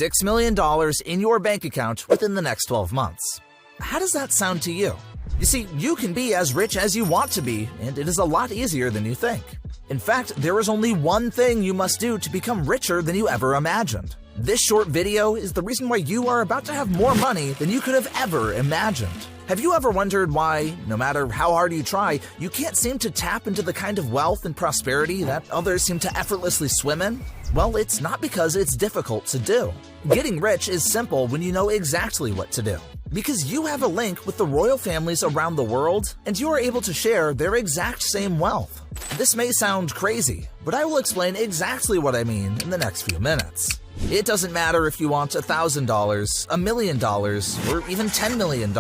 $6 million in your bank account within the next 12 months. How does that sound to you? You see, you can be as rich as you want to be, and it is a lot easier than you think. In fact, there is only one thing you must do to become richer than you ever imagined. This short video is the reason why you are about to have more money than you could have ever imagined. Have you ever wondered why, no matter how hard you try, you can't seem to tap into the kind of wealth and prosperity that others seem to effortlessly swim in? Well, it's not because it's difficult to do. Getting rich is simple when you know exactly what to do. Because you have a link with the royal families around the world, and you are able to share their exact same wealth. This may sound crazy, but I will explain exactly what I mean in the next few minutes. It doesn't matter if you want $1,000, $1 million, or even $10 million.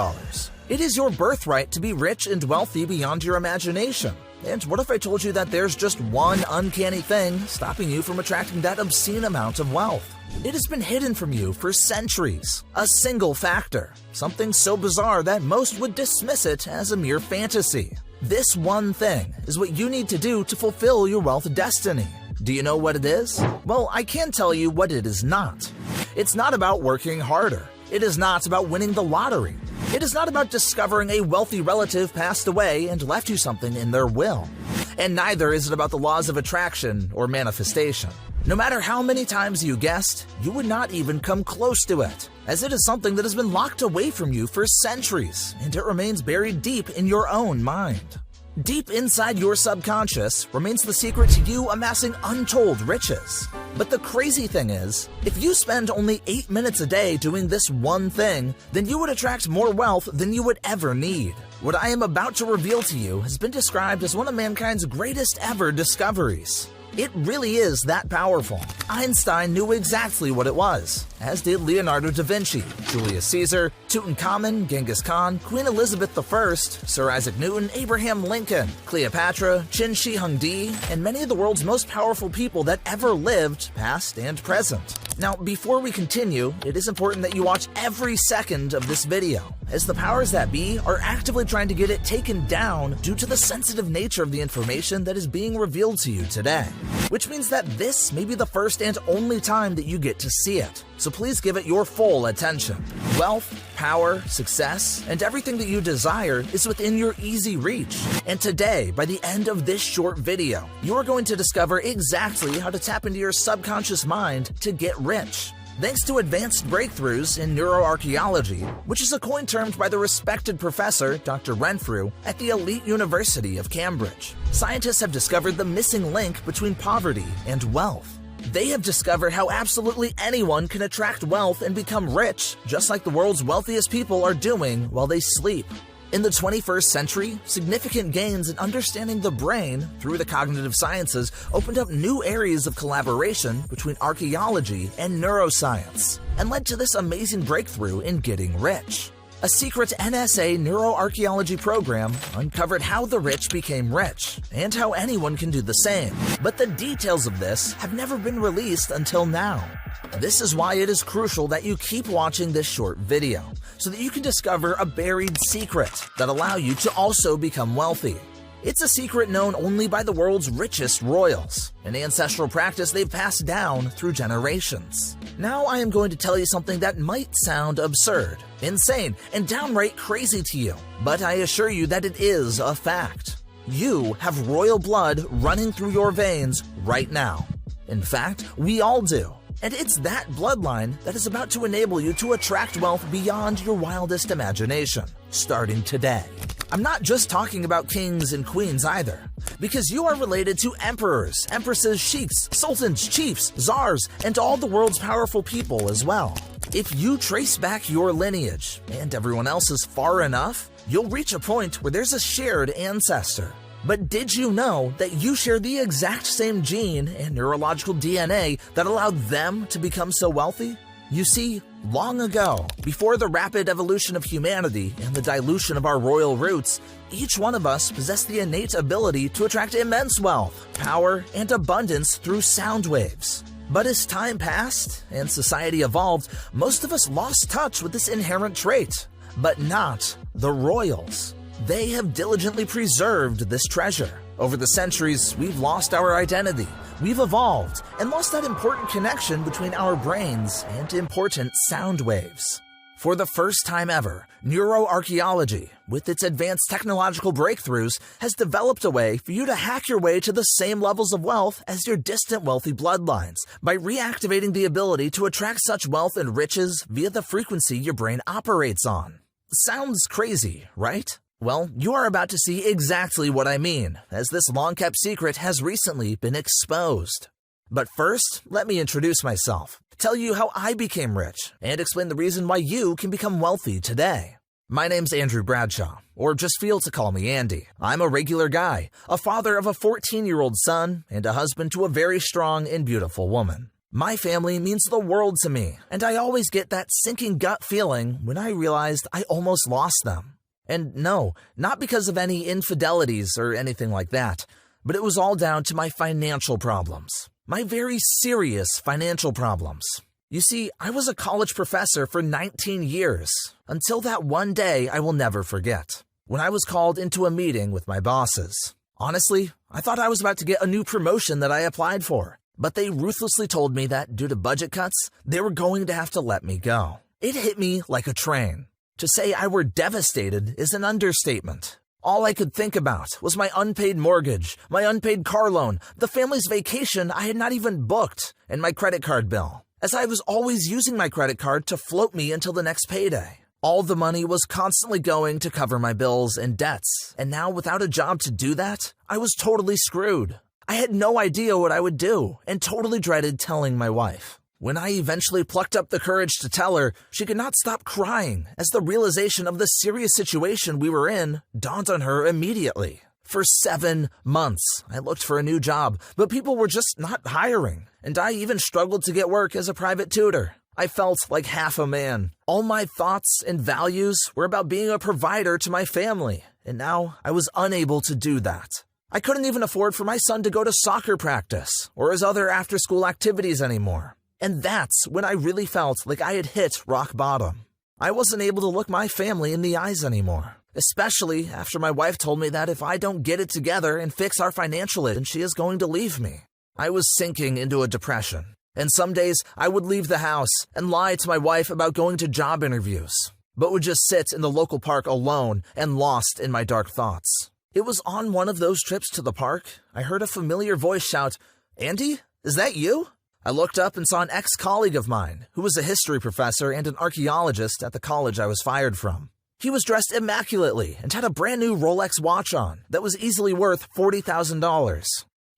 It is your birthright to be rich and wealthy beyond your imagination. And what if I told you that there's just one uncanny thing stopping you from attracting that obscene amount of wealth? It has been hidden from you for centuries. A single factor. Something so bizarre that most would dismiss it as a mere fantasy. This one thing is what you need to do to fulfill your wealth destiny. Do you know what it is? Well, I can tell you what it is not. It's not about working harder. It is not about winning the lottery. It is not about discovering a wealthy relative passed away and left you something in their will. And neither is it about the laws of attraction or manifestation. No matter how many times you guessed, you would not even come close to it, as it is something that has been locked away from you for centuries, and it remains buried deep in your own mind. Deep inside your subconscious remains the secret to you amassing untold riches. But the crazy thing is, if you spend only 8 minutes a day doing this one thing, then you would attract more wealth than you would ever need. What I am about to reveal to you has been described as one of mankind's greatest ever discoveries. It really is that powerful. Einstein knew exactly what it was, as did Leonardo da Vinci, Julius Caesar, Tutankhamun, Genghis Khan, Queen Elizabeth I, Sir Isaac Newton, Abraham Lincoln, Cleopatra, Qin Shi Huangdi, and many of the world's most powerful people that ever lived, past and present. Now, before we continue, it is important that you watch every second of this video, as the powers that be are actively trying to get it taken down due to the sensitive nature of the information that is being revealed to you today. Which means that this may be the first and only time that you get to see it. So please give it your full attention. Wealth, power, success, and everything that you desire is within your easy reach. And today, by the end of this short video, you are going to discover exactly how to tap into your subconscious mind to get rich. Thanks to advanced breakthroughs in neuroarchaeology, which is a coin termed by the respected professor Dr. Renfrew at the elite University of Cambridge, scientists have discovered the missing link between poverty and wealth. They have discovered how absolutely anyone can attract wealth and become rich, just like the world's wealthiest people are doing while they sleep. In the 21st century, significant gains in understanding the brain through the cognitive sciences opened up new areas of collaboration between archaeology and neuroscience, and led to this amazing breakthrough in getting rich. A secret NSA neuroarchaeology program uncovered how the rich became rich, and how anyone can do the same. But the details of this have never been released until now. This is why it is crucial that you keep watching this short video, so that you can discover a buried secret that allow you to also become wealthy. It's a secret known only by the world's richest royals, an ancestral practice they've passed down through generations. Now I am going to tell you something that might sound absurd, insane, and downright crazy to you, but I assure you that it is a fact. You have royal blood running through your veins right now. In fact, we all do. And it's that bloodline that is about to enable you to attract wealth beyond your wildest imagination, starting today. I'm not just talking about kings and queens either, because you are related to emperors, empresses, sheiks, sultans, chiefs, czars, and all the world's powerful people as well. If you trace back your lineage, and everyone else's far enough, you'll reach a point where there's a shared ancestor. But did you know that you share the exact same gene and neurological DNA that allowed them to become so wealthy? You see, long ago, before the rapid evolution of humanity and the dilution of our royal roots, each one of us possessed the innate ability to attract immense wealth, power, and abundance through sound waves. But as time passed and society evolved, most of us lost touch with this inherent trait. But not the royals. They have diligently preserved this treasure. Over the centuries, we've lost our identity, we've evolved and lost that important connection between our brains and important sound waves. For the first time ever, neuroarchaeology, with its advanced technological breakthroughs, has developed a way for you to hack your way to the same levels of wealth as your distant wealthy bloodlines by reactivating the ability to attract such wealth and riches via the frequency your brain operates on. Sounds crazy, right? Well, you are about to see exactly what I mean, as this long-kept secret has recently been exposed. But first, let me introduce myself, tell you how I became rich, and explain the reason why you can become wealthy today. My name's Andrew Bradshaw, or just feel to call me Andy. I'm a regular guy, a father of a 14-year-old son, and a husband to a very strong and beautiful woman. My family means the world to me, and I always get that sinking gut feeling when I realized I almost lost them. And no, not because of any infidelities or anything like that, but it was all down to my financial problems. My very serious financial problems. You see, I was a college professor for 19 years, until that one day I will never forget, when I was called into a meeting with my bosses. Honestly, I thought I was about to get a new promotion that I applied for, but they ruthlessly told me that due to budget cuts, they were going to have to let me go. It hit me like a train. To say I were devastated is an understatement. All I could think about was my unpaid mortgage, my unpaid car loan, the family's vacation I had not even booked, and my credit card bill, as I was always using my credit card to float me until the next payday. All the money was constantly going to cover my bills and debts, and now without a job to do that, I was totally screwed. I had no idea what I would do, and totally dreaded telling my wife. When I eventually plucked up the courage to tell her, she could not stop crying as the realization of the serious situation we were in dawned on her immediately. For 7 months, I looked for a new job, but people were just not hiring, and I even struggled to get work as a private tutor. I felt like half a man. All my thoughts and values were about being a provider to my family, and now I was unable to do that. I couldn't even afford for my son to go to soccer practice or his other after-school activities anymore. And that's when I really felt like I had hit rock bottom. I wasn't able to look my family in the eyes anymore, especially after my wife told me that if I don't get it together and fix our financial issues, she is going to leave me. I was sinking into a depression, and some days I would leave the house and lie to my wife about going to job interviews, but would just sit in the local park alone and lost in my dark thoughts. It was on one of those trips to the park, I heard a familiar voice shout, "Andy, is that you?" I looked up and saw an ex-colleague of mine, who was a history professor and an archaeologist at the college I was fired from. He was dressed immaculately and had a brand new Rolex watch on that was easily worth $40,000.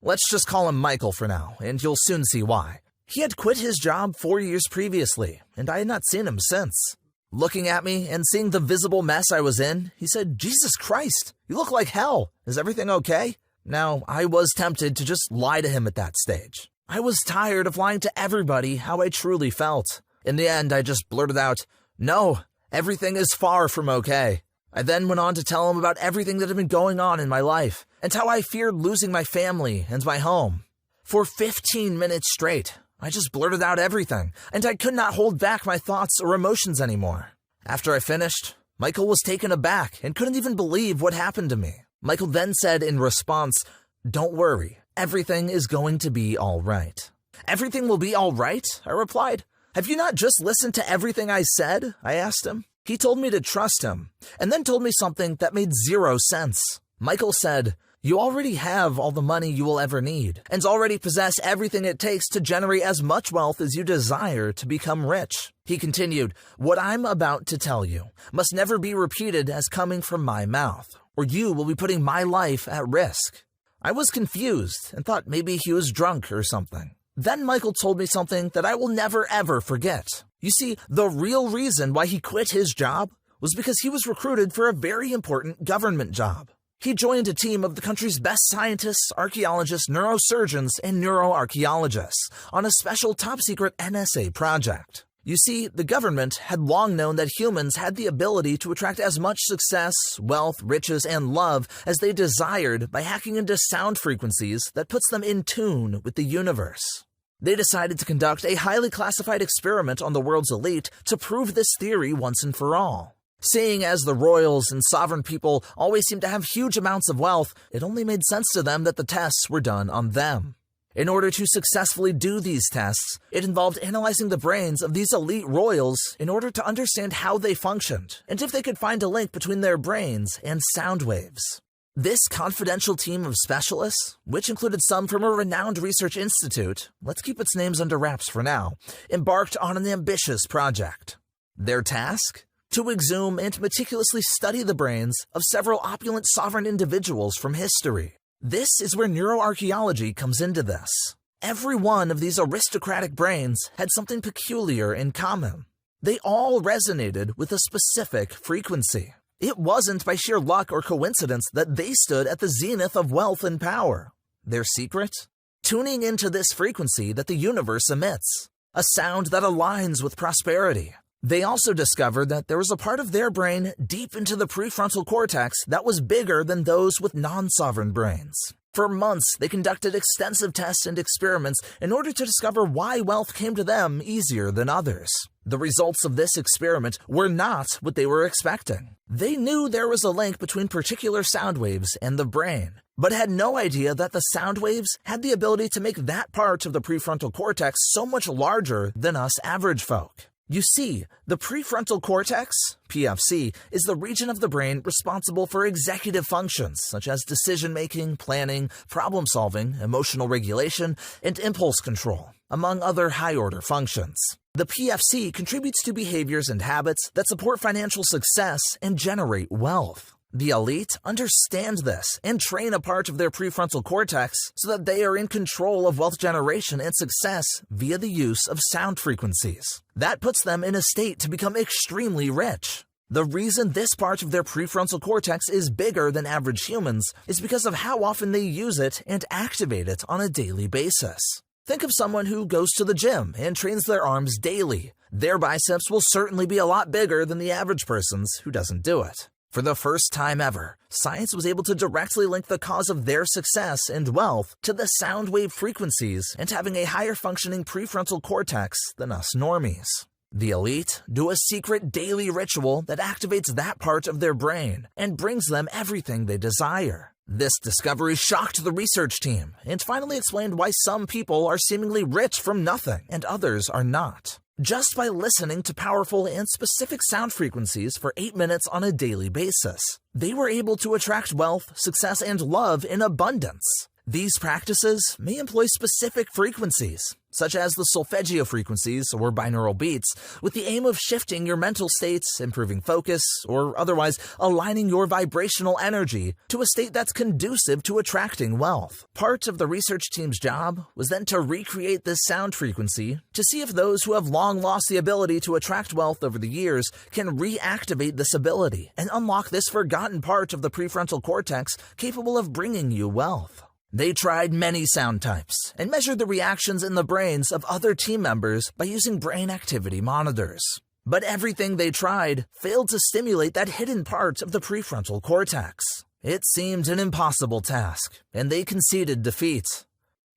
Let's just call him Michael for now, and you'll soon see why. He had quit his job 4 years previously, and I had not seen him since. Looking at me and seeing the visible mess I was in, he said, "Jesus Christ, you look like hell. Is everything okay?" Now, I was tempted to just lie to him at that stage. I was tired of lying to everybody how I truly felt. In the end, I just blurted out, "No, everything is far from okay." I then went on to tell him about everything that had been going on in my life, and how I feared losing my family and my home. For 15 minutes straight, I just blurted out everything, and I could not hold back my thoughts or emotions anymore. After I finished, Michael was taken aback and couldn't even believe what happened to me. Michael then said in response, "Don't worry. Everything is going to be all right." "Everything will be all right?" I replied. "Have you not just listened to everything I said?" I asked him. He told me to trust him, and then told me something that made zero sense. Michael said, "You already have all the money you will ever need, and already possess everything it takes to generate as much wealth as you desire to become rich." He continued, "What I'm about to tell you must never be repeated as coming from my mouth, or you will be putting my life at risk." I was confused and thought maybe he was drunk or something. Then Michael told me something that I will never ever forget. You see, the real reason why he quit his job was because he was recruited for a very important government job. He joined a team of the country's best scientists, archaeologists, neurosurgeons, and neuroarchaeologists on a special top-secret NSA project. You see, the government had long known that humans had the ability to attract as much success, wealth, riches, and love as they desired by hacking into sound frequencies that puts them in tune with the universe. They decided to conduct a highly classified experiment on the world's elite to prove this theory once and for all. Seeing as the royals and sovereign people always seem to have huge amounts of wealth, it only made sense to them that the tests were done on them. In order to successfully do these tests, it involved analyzing the brains of these elite royals in order to understand how they functioned and if they could find a link between their brains and sound waves. This confidential team of specialists, which included some from a renowned research institute, let's keep its names under wraps for now, embarked on an ambitious project. Their task? To exhume and meticulously study the brains of several opulent sovereign individuals from history. This is where neuroarchaeology comes into this. Every one of these aristocratic brains had something peculiar in common. They all resonated with a specific frequency. It wasn't by sheer luck or coincidence that they stood at the zenith of wealth and power. Their secret? Tuning into this frequency that the universe emits, a sound that aligns with prosperity. They also discovered that there was a part of their brain deep into the prefrontal cortex that was bigger than those with non-sovereign brains. For months, they conducted extensive tests and experiments in order to discover why wealth came to them easier than others. The results of this experiment were not what they were expecting. They knew there was a link between particular sound waves and the brain, but had no idea that the sound waves had the ability to make that part of the prefrontal cortex so much larger than us average folk. You see, the prefrontal cortex, PFC, is the region of the brain responsible for executive functions such as decision-making, planning, problem-solving, emotional regulation, and impulse control, among other high-order functions. The PFC contributes to behaviors and habits that support financial success and generate wealth. The elite understand this and train a part of their prefrontal cortex so that they are in control of wealth generation and success via the use of sound frequencies. That puts them in a state to become extremely rich. The reason this part of their prefrontal cortex is bigger than average humans is because of how often they use it and activate it on a daily basis. Think of someone who goes to the gym and trains their arms daily. Their biceps will certainly be a lot bigger than the average person's who doesn't do it. For the first time ever, science was able to directly link the cause of their success and wealth to the sound wave frequencies and having a higher functioning prefrontal cortex than us normies. The elite do a secret daily ritual that activates that part of their brain and brings them everything they desire. This discovery shocked the research team and finally explained why some people are seemingly rich from nothing and others are not. Just by listening to powerful and specific sound frequencies for 8 minutes on a daily basis, they were able to attract wealth, success, and love in abundance. These practices may employ specific frequencies, such as the solfeggio frequencies or binaural beats, with the aim of shifting your mental states, improving focus, or otherwise aligning your vibrational energy to a state that's conducive to attracting wealth. Part of the research team's job was then to recreate this sound frequency to see if those who have long lost the ability to attract wealth over the years can reactivate this ability and unlock this forgotten part of the prefrontal cortex capable of bringing you wealth. They tried many sound types and measured the reactions in the brains of other team members by using brain activity monitors. But everything they tried failed to stimulate that hidden part of the prefrontal cortex. It seemed an impossible task, and they conceded defeat.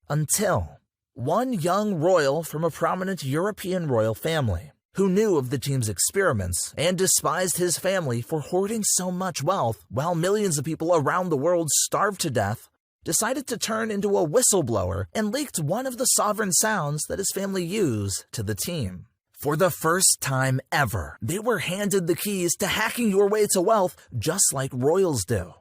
Until one young royal from a prominent European royal family, who knew of the team's experiments and despised his family for hoarding so much wealth while millions of people around the world starved to death, decided to turn into a whistleblower and leaked one of the sovereign sounds that his family used to the team. For the first time ever, they were handed the keys to hacking your way to wealth just like royals do.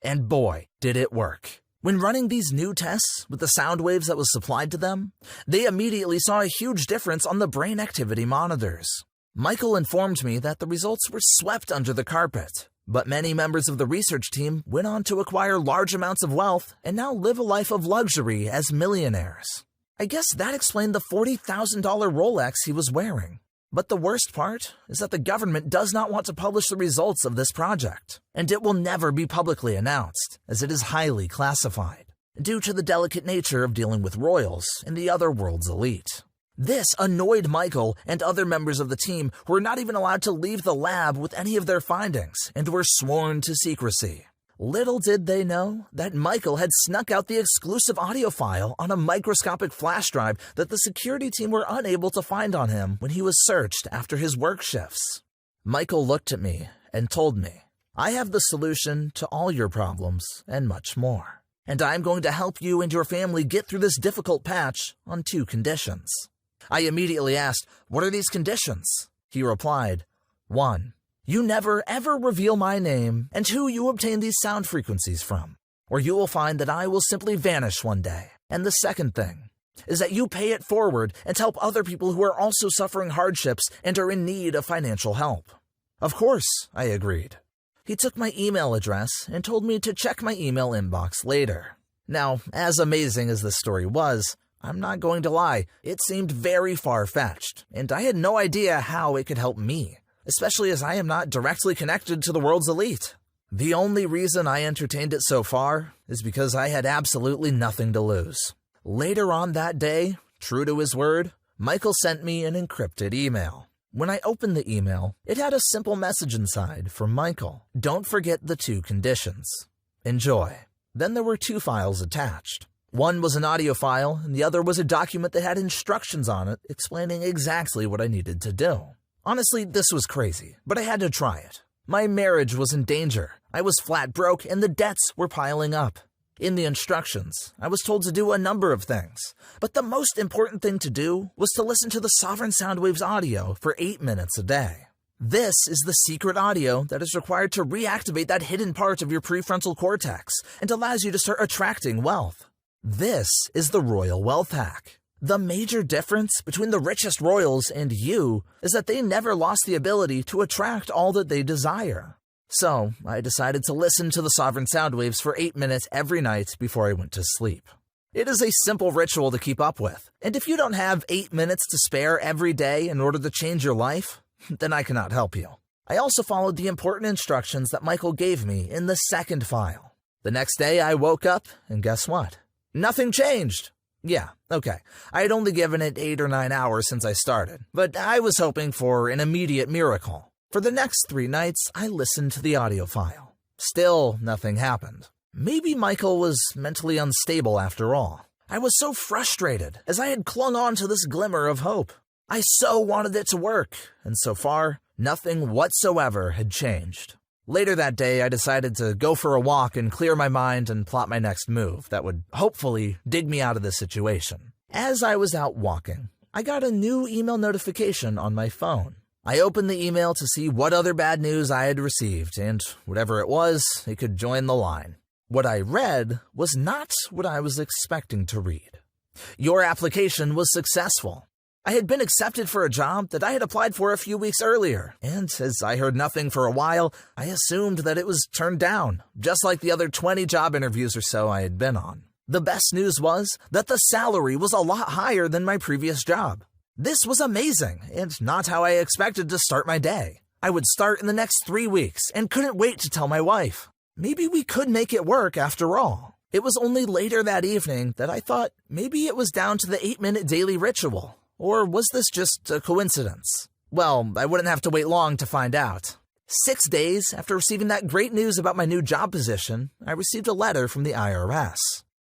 And boy, did it work. When running these new tests with the sound waves that was supplied to them, they immediately saw a huge difference on the brain activity monitors. Michael informed me that the results were swept under the carpet. But many members of the research team went on to acquire large amounts of wealth and now live a life of luxury as millionaires. I guess that explained the $40,000 Rolex he was wearing. But the worst part is that the government does not want to publish the results of this project, and it will never be publicly announced, as it is highly classified, due to the delicate nature of dealing with royals and the other world's elite. This annoyed Michael and other members of the team who were not even allowed to leave the lab with any of their findings and were sworn to secrecy. Little did they know that Michael had snuck out the exclusive audio file on a microscopic flash drive that the security team were unable to find on him when he was searched after his work shifts. Michael looked at me and told me, "I have the solution to all your problems and much more." and I'm going to help you and your family get through this difficult patch on 2 conditions. I immediately asked, "What are these conditions?" He replied, 1. You never ever reveal my name and who you obtain these sound frequencies from, or you will find that I will simply vanish one day. And the second thing is that you pay it forward and help other people who are also suffering hardships and are in need of financial help. Of course, I agreed. He took my email address and told me to check my email inbox later. Now, as amazing as this story was, I'm not going to lie, it seemed very far-fetched, and I had no idea how it could help me, especially as I am not directly connected to the world's elite. The only reason I entertained it so far is because I had absolutely nothing to lose. Later on that day, true to his word, Michael sent me an encrypted email. When I opened the email, it had a simple message inside from Michael. Don't forget the 2 conditions. Enjoy. Then there were 2 files attached. One was an audio file, and the other was a document that had instructions on it explaining exactly what I needed to do. Honestly, this was crazy, but I had to try it. My marriage was in danger. I was flat broke, and the debts were piling up. In the instructions, I was told to do a number of things, but the most important thing to do was to listen to the Sovereign Soundwaves audio for 8 minutes a day. This is the secret audio that is required to reactivate that hidden part of your prefrontal cortex and allows you to start attracting wealth. This is the royal wealth hack. The major difference between the richest royals and you is that they never lost the ability to attract all that they desire. So, I decided to listen to the Sovereign Soundwaves for 8 minutes every night before I went to sleep. It is a simple ritual to keep up with, and if you don't have 8 minutes to spare every day in order to change your life, then I cannot help you. I also followed the important instructions that Michael gave me in the second file. The next day I woke up, and guess what? Nothing changed. Yeah, okay. I had only given it 8 or 9 hours since I started, but I was hoping for an immediate miracle. For the next 3 nights, I listened to the audio file. Still, nothing happened. Maybe Michael was mentally unstable after all. I was so frustrated, as I had clung on to this glimmer of hope. I so wanted it to work, and so far, nothing whatsoever had changed. Later that day, I decided to go for a walk and clear my mind and plot my next move that would hopefully dig me out of this situation. As I was out walking, I got a new email notification on my phone. I opened the email to see what other bad news I had received, and whatever it was, it could join the line. What I read was not what I was expecting to read. Your application was successful. I had been accepted for a job that I had applied for a few weeks earlier, and as I heard nothing for a while, I assumed that it was turned down, just like the other 20 job interviews or so I had been on. The best news was that the salary was a lot higher than my previous job. This was amazing, and not how I expected to start my day. I would start in the next 3 weeks, and couldn't wait to tell my wife. Maybe we could make it work after all. It was only later that evening that I thought maybe it was down to the 8-minute daily ritual. Or was this just a coincidence? Well, I wouldn't have to wait long to find out. 6 days after receiving that great news about my new job position, I received a letter from the IRS.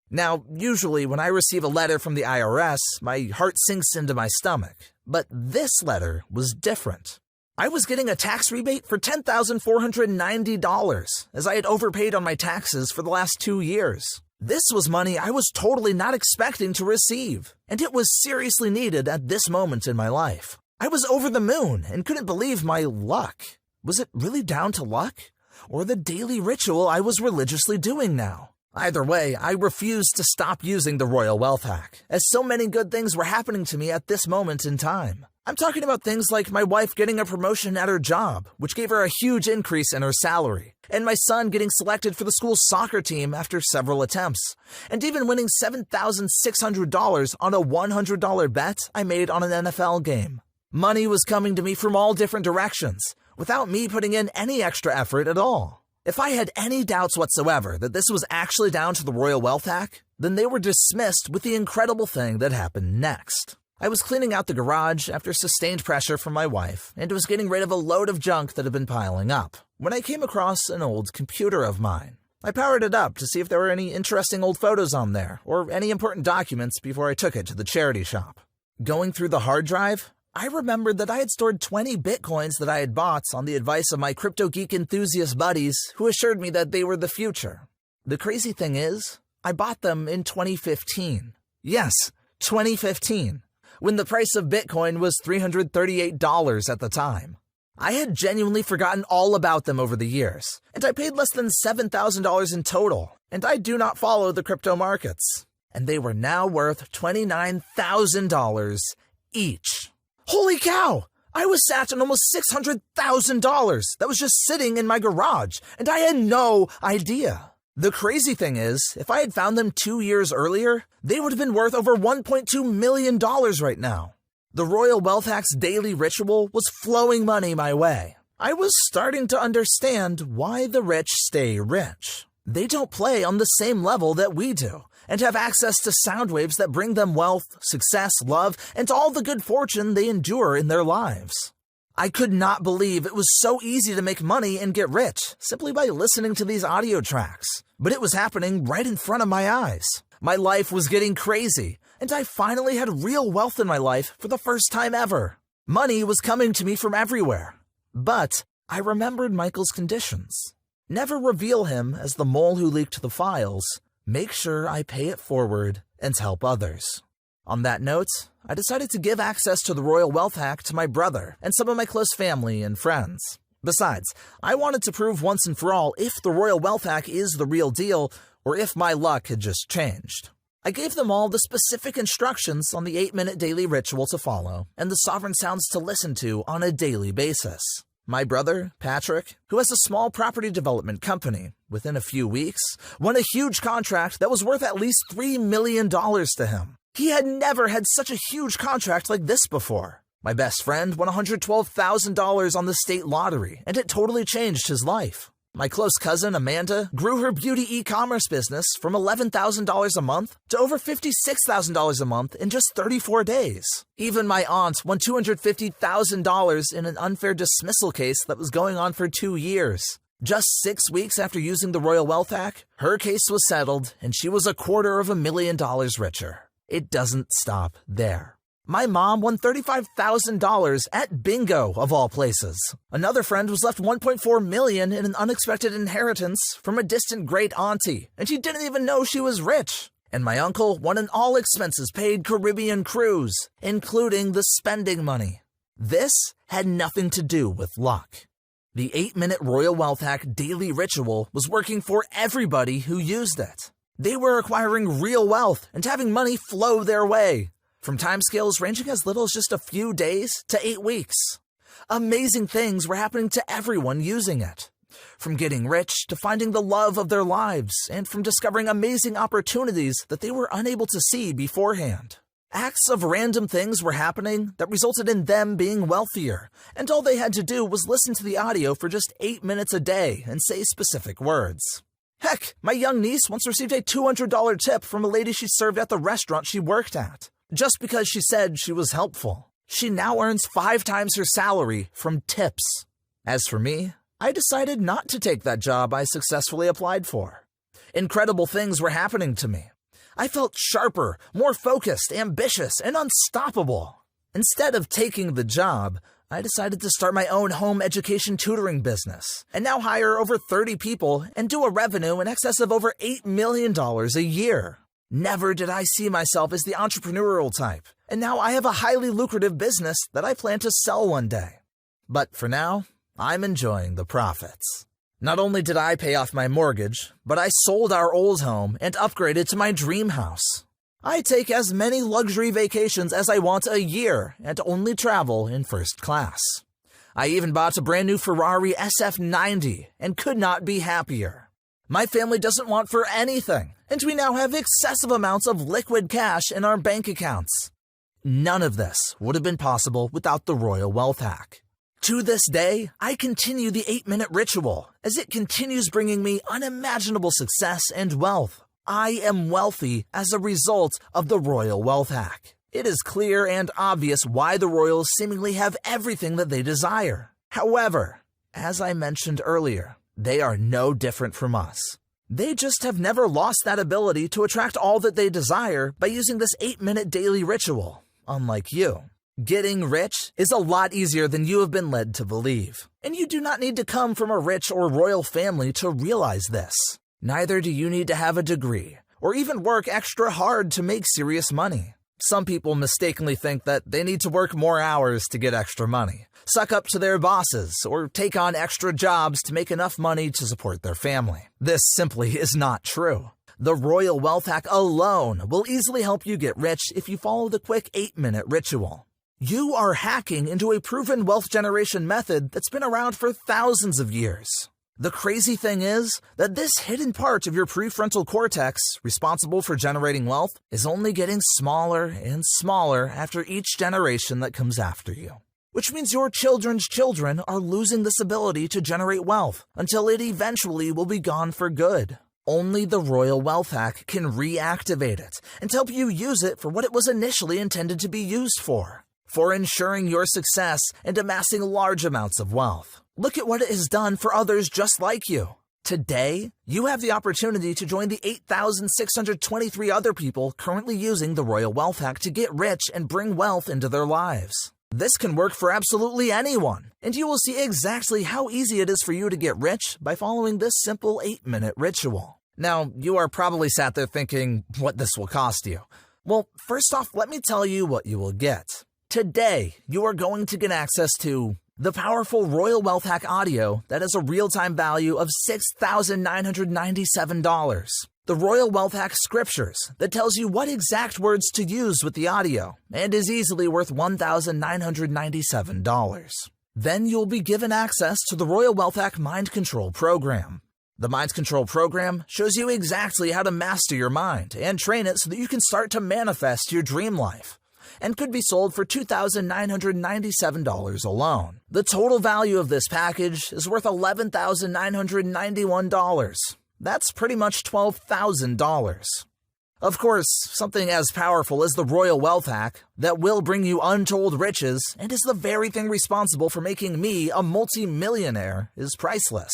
Now, usually when I receive a letter from the IRS, my heart sinks into my stomach. But this letter was different. I was getting a tax rebate for $10,490, as I had overpaid on my taxes for the last 2 years. This was money I was totally not expecting to receive, and it was seriously needed at this moment in my life. I was over the moon and couldn't believe my luck. Was it really down to luck? Or the daily ritual I was religiously doing now? Either way, I refused to stop using the Royal Wealth Hack, as so many good things were happening to me at this moment in time. I'm talking about things like my wife getting a promotion at her job, which gave her a huge increase in her salary, and my son getting selected for the school's soccer team after several attempts, and even winning $7,600 on a $100 bet I made on an NFL game. Money was coming to me from all different directions, without me putting in any extra effort at all. If I had any doubts whatsoever that this was actually down to the Royal Wealth Hack, then they were dismissed with the incredible thing that happened next. I was cleaning out the garage after sustained pressure from my wife, and was getting rid of a load of junk that had been piling up, when I came across an old computer of mine. I powered it up to see if there were any interesting old photos on there, or any important documents before I took it to the charity shop. Going through the hard drive, I remembered that I had stored 20 bitcoins that I had bought on the advice of my crypto geek enthusiast buddies who assured me that they were the future. The crazy thing is, I bought them in 2015. Yes, 2015, when the price of Bitcoin was $338 at the time. I had genuinely forgotten all about them over the years, and I paid less than $7,000 in total, and I do not follow the crypto markets. And they were now worth $29,000 each. Holy cow! I was sat on almost $600,000 that was just sitting in my garage, and I had no idea. The crazy thing is, if I had found them 2 years earlier, they would have been worth over $1.2 million right now. The Royal Wealth Hack's daily ritual was flowing money my way. I was starting to understand why the rich stay rich. They don't play on the same level that we do, and have access to sound waves that bring them wealth, success, love, and all the good fortune they endure in their lives. I could not believe it was so easy to make money and get rich simply by listening to these audio tracks, but it was happening right in front of my eyes. My life was getting crazy, and I finally had real wealth in my life for the first time ever. Money was coming to me from everywhere. But I remembered Michael's conditions. Never reveal him as the mole who leaked the files. Make sure I pay it forward and help others. On that note, I decided to give access to the Royal Wealth Hack to my brother and some of my close family and friends. Besides, I wanted to prove once and for all if the Royal Wealth Hack is the real deal or if my luck had just changed. I gave them all the specific instructions on the 8-minute daily ritual to follow and the sovereign sounds to listen to on a daily basis. My brother, Patrick, who has a small property development company, within a few weeks, won a huge contract that was worth at least $3 million to him. He had never had such a huge contract like this before. My best friend won $112,000 on the state lottery, and it totally changed his life. My close cousin, Amanda, grew her beauty e-commerce business from $11,000 a month to over $56,000 a month in just 34 days. Even my aunt won $250,000 in an unfair dismissal case that was going on for 2 years. Just 6 weeks after using the Royal Wealth Hack, her case was settled and she was $250,000 richer. It doesn't stop there. My mom won $35,000 at bingo, of all places. Another friend was left $1.4 million in an unexpected inheritance from a distant great auntie, and she didn't even know she was rich. And my uncle won an all-expenses-paid Caribbean cruise, including the spending money. This had nothing to do with luck. The 8-minute Royal Wealth Hack daily ritual was working for everybody who used it. They were acquiring real wealth and having money flow their way, from timescales ranging as little as just a few days to 8 weeks. Amazing things were happening to everyone using it. From getting rich to finding the love of their lives, and from discovering amazing opportunities that they were unable to see beforehand. Acts of random things were happening that resulted in them being wealthier, and all they had to do was listen to the audio for just 8 minutes a day and say specific words. Heck, my young niece once received a $200 tip from a lady she served at the restaurant she worked at, just because she said she was helpful. She now earns 5 times her salary from tips. As for me, I decided not to take that job I successfully applied for. Incredible things were happening to me. I felt sharper, more focused, ambitious, and unstoppable. Instead of taking the job, I decided to start my own home education tutoring business, and now hire over 30 people and do a revenue in excess of over $8 million a year. Never did I see myself as the entrepreneurial type, and now I have a highly lucrative business that I plan to sell one day. But for now, I'm enjoying the profits. Not only did I pay off my mortgage, but I sold our old home and upgraded to my dream house. I take as many luxury vacations as I want a year and only travel in first class. I even bought a brand new Ferrari SF90 and could not be happier. My family doesn't want for anything, and we now have excessive amounts of liquid cash in our bank accounts. None of this would have been possible without the Royal Wealth Hack. To this day, I continue the 8-minute ritual as it continues bringing me unimaginable success and wealth. I am wealthy as a result of the Royal Wealth Hack. It is clear and obvious why the royals seemingly have everything that they desire. However, as I mentioned earlier, they are no different from us. They just have never lost that ability to attract all that they desire by using this 8-minute daily ritual, unlike you. Getting rich is a lot easier than you have been led to believe, and you do not need to come from a rich or royal family to realize this. Neither do you need to have a degree or even work extra hard to make serious money. Some people mistakenly think that they need to work more hours to get extra money, suck up to their bosses, or take on extra jobs to make enough money to support their family. This simply is not true. The Royal Wealth Hack alone will easily help you get rich if you follow the quick 8-minute ritual. You are hacking into a proven wealth generation method that's been around for thousands of years. The crazy thing is that this hidden part of your prefrontal cortex, responsible for generating wealth, is only getting smaller and smaller after each generation that comes after you. Which means your children's children are losing this ability to generate wealth until it eventually will be gone for good. Only the Royal Wealth Hack can reactivate it and help you use it for what it was initially intended to be used for ensuring your success and amassing large amounts of wealth. Look at what it has done for others just like you. Today, you have the opportunity to join the 8,623 other people currently using the Royal Wealth Hack to get rich and bring wealth into their lives. This can work for absolutely anyone, and you will see exactly how easy it is for you to get rich by following this simple 8-minute ritual. Now, you are probably sat there thinking what this will cost you. Well, first off, let me tell you what you will get. Today, you are going to get access to the powerful Royal Wealth Hack audio that has a real-time value of $6,997. The Royal Wealth Hack scriptures that tells you what exact words to use with the audio and is easily worth $1,997. Then you'll be given access to the Royal Wealth Hack Mind Control program. The Mind Control program shows you exactly how to master your mind and train it so that you can start to manifest your dream life, and could be sold for $2,997 alone. The total value of this package is worth $11,991. That's pretty much $12,000. Of course, something as powerful as the Royal Wealth Hack that will bring you untold riches and is the very thing responsible for making me a multi-millionaire is priceless.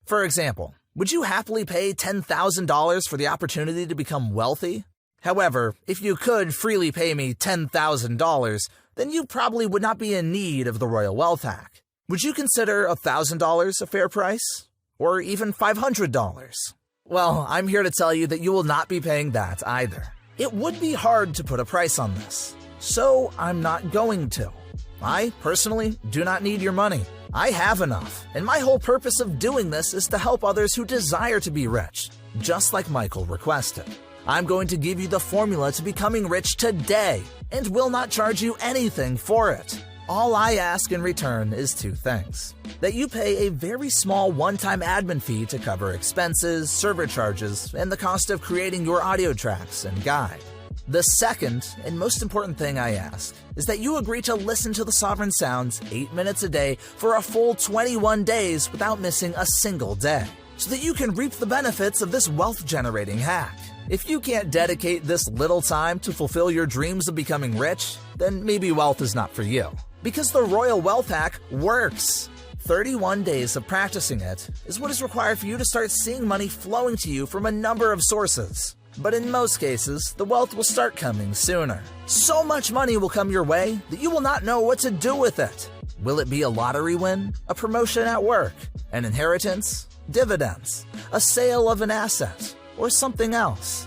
For example, would you happily pay $10,000 for the opportunity to become wealthy? However, if you could freely pay me $10,000, then you probably would not be in need of the Royal Wealth Hack. Would you consider $1,000 a fair price? Or even $500? Well, I'm here to tell you that you will not be paying that either. It would be hard to put a price on this, so I'm not going to. I, personally, do not need your money. I have enough, and my whole purpose of doing this is to help others who desire to be rich, just like Michael requested. I'm going to give you the formula to becoming rich today, and will not charge you anything for it. All I ask in return is two things. That you pay a very small one-time admin fee to cover expenses, server charges, and the cost of creating your audio tracks and guide. The second and most important thing I ask is that you agree to listen to the Sovereign Sounds 8 minutes a day for a full 21 days without missing a single day, so that you can reap the benefits of this wealth-generating hack. If you can't dedicate this little time to fulfill your dreams of becoming rich, then maybe wealth is not for you. Because the Royal Wealth Hack works. 31 days of practicing it is what is required for you to start seeing money flowing to you from a number of sources. But in most cases, the wealth will start coming sooner. So much money will come your way that you will not know what to do with it. Will it be a lottery win, a promotion at work, an inheritance, dividends, a sale of an asset, or something else?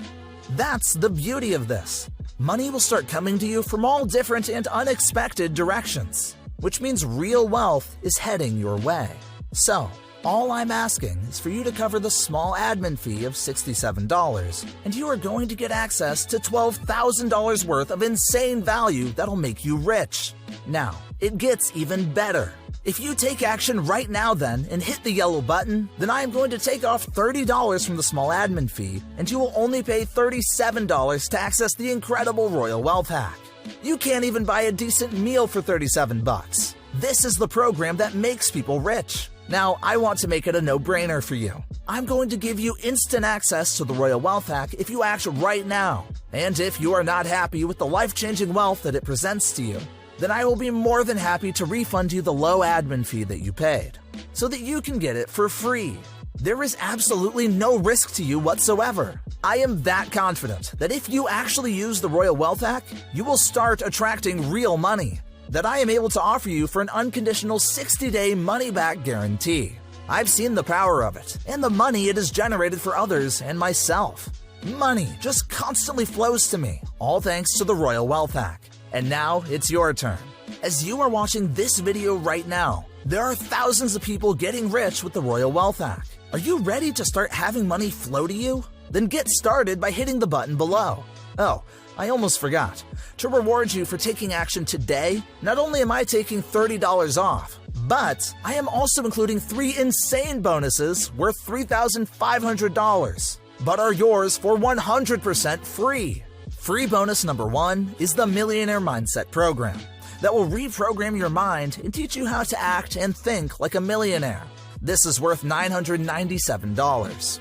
That's the beauty of this. Money will start coming to you from all different and unexpected directions, which means real wealth is heading your way. So, all I'm asking is for you to cover the small admin fee of $67, and you are going to get access to $12,000 worth of insane value that'll make you rich. Now, it gets even better. If you take action right now then and hit the yellow button, then I am going to take off $30 from the small admin fee, and you will only pay $37 to access the incredible Royal Wealth Hack. You can't even buy a decent meal for $37. This is the program that makes people rich. Now, I want to make it a no-brainer for you. I'm going to give you instant access to the Royal Wealth Hack if you act right now. And if you are not happy with the life-changing wealth that it presents to you, then I will be more than happy to refund you the low admin fee that you paid, so that you can get it for free. There is absolutely no risk to you whatsoever. I am that confident that if you actually use the Royal Wealth Hack, you will start attracting real money that I am able to offer you for an unconditional 60-day money-back guarantee. I've seen the power of it and the money it has generated for others and myself. Money just constantly flows to me, all thanks to the Royal Wealth Hack. And now it's your turn. As you are watching this video right now, there are thousands of people getting rich with the Royal Wealth Hack. Are you ready to start having money flow to you? Then get started by hitting the button below. Oh, I almost forgot. To reward you for taking action today, not only am I taking $30 off, but I am also including 3 insane bonuses worth $3,500, but are yours for 100% free. Free bonus number 1 is the Millionaire Mindset Program that will reprogram your mind and teach you how to act and think like a millionaire. This is worth $997.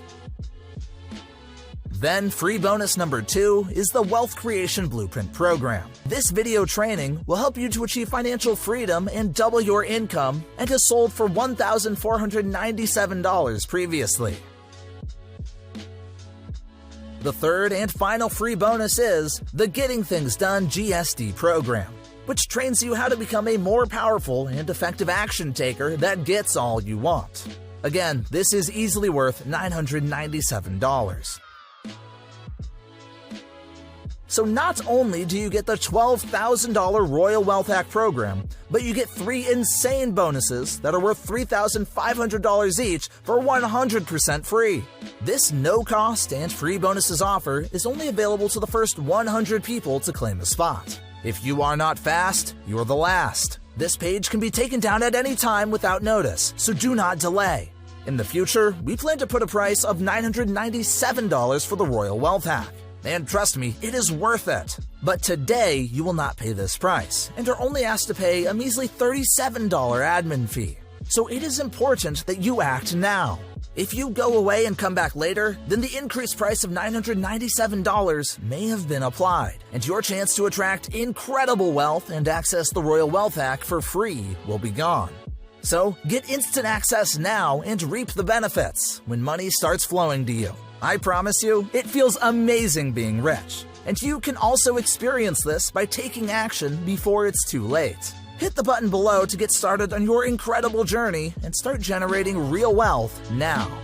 Then free bonus number 2 is the Wealth Creation Blueprint Program. This video training will help you to achieve financial freedom and double your income, and has sold for $1,497 previously. The third and final free bonus is the Getting Things Done GSD program, which trains you how to become a more powerful and effective action taker that gets all you want. Again, this is easily worth $997. So not only do you get the $12,000 Royal Wealth Hack program, but you get 3 insane bonuses that are worth $3,500 each for 100% free. This no-cost and free bonuses offer is only available to the first 100 people to claim a spot. If you are not fast, you're the last. This page can be taken down at any time without notice, so do not delay. In the future, we plan to put a price of $997 for the Royal Wealth Hack. And trust me, it is worth it. But today, you will not pay this price, and are only asked to pay a measly $37 admin fee. So it is important that you act now. If you go away and come back later, then the increased price of $997 may have been applied, and your chance to attract incredible wealth and access the Royal Wealth Hack for free will be gone. So get instant access now and reap the benefits when money starts flowing to you. I promise you, it feels amazing being rich. And you can also experience this by taking action before it's too late. Hit the button below to get started on your incredible journey and start generating real wealth now.